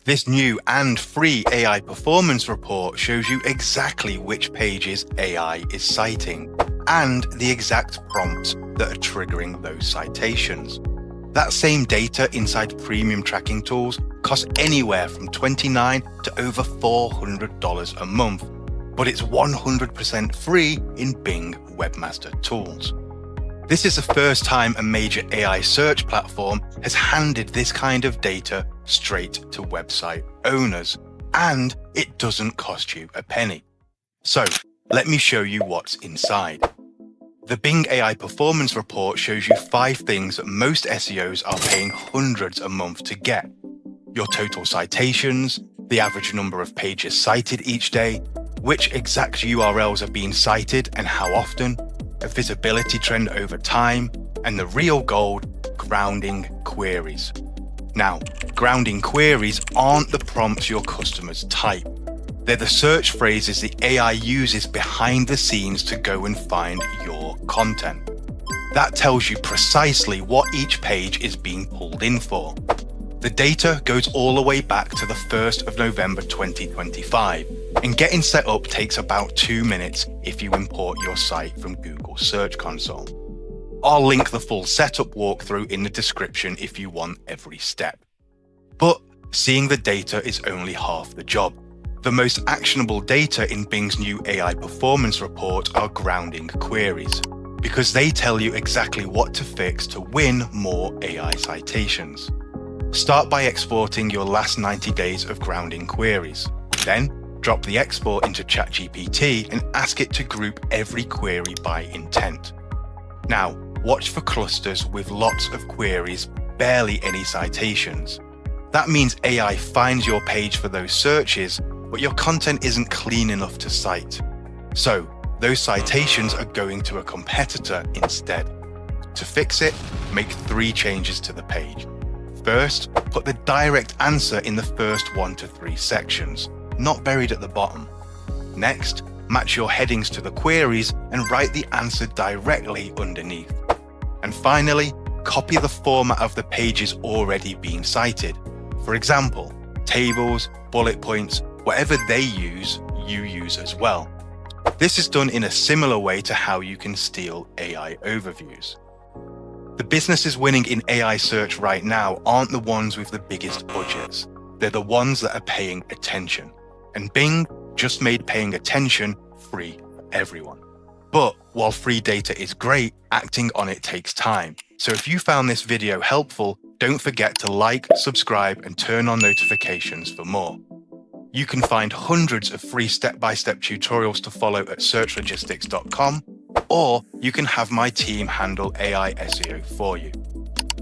This new and free AI performance report shows you exactly which pages AI is citing and the exact prompts that are triggering those citations. That same data inside premium tracking tools costs anywhere from $29 to over $400 a month, but it's 100% free in Bing Webmaster Tools. This is the first time a major AI search platform has handed this kind of data straight to website owners, and it doesn't cost you a penny. So, let me show you what's inside. The Bing AI Performance Report shows you 5 things that most SEOs are paying hundreds a month to get. Your total citations, the average number of pages cited each day, which exact URLs are being cited and how often, a visibility trend over time, and the real gold, grounding queries. Now, grounding queries aren't the prompts your customers type. They're the search phrases the AI uses behind the scenes to go and find your content. That tells you precisely what each page is being pulled in for. The data goes all the way back to the 1st of November 2025, and getting set up takes about 2 minutes if you import your site from Google Search Console. I'll link the full setup walkthrough in the description if you want every step. But seeing the data is only half the job. The most actionable data in Bing's new AI performance report are grounding queries, because they tell you exactly what to fix to win more AI citations. Start by exporting your last 90 days of grounding queries. Then, drop the export into ChatGPT and ask it to group every query by intent. Now, watch for clusters with lots of queries, barely any citations. That means AI finds your page for those searches, but your content isn't clean enough to cite. So, those citations are going to a competitor instead. To fix it, make 3 changes to the page. First, put the direct answer in the first 1 to 3 sections, not buried at the bottom. Next, match your headings to the queries and write the answer directly underneath. And finally, copy the format of the pages already being cited. For example, tables, bullet points, whatever they use, you use as well. This is done in a similar way to how you can steal AI overviews. The businesses winning in AI search right now aren't the ones with the biggest budgets. They're the ones that are paying attention. And Bing just made paying attention free for everyone. But while free data is great, acting on it takes time. So if you found this video helpful, don't forget to like, subscribe, and turn on notifications for more. You can find hundreds of free step-by-step tutorials to follow at SearchLogistics.com, or you can have my team handle AI SEO for you.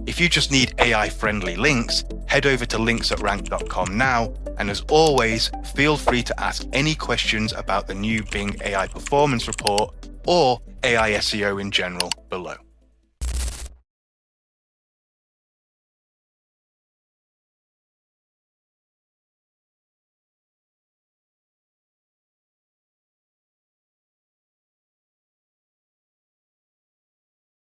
If you just need AI-friendly links, head over to links@rank.com now, and as always, feel free to ask any questions about the new Bing AI Performance Report or AI SEO in general below.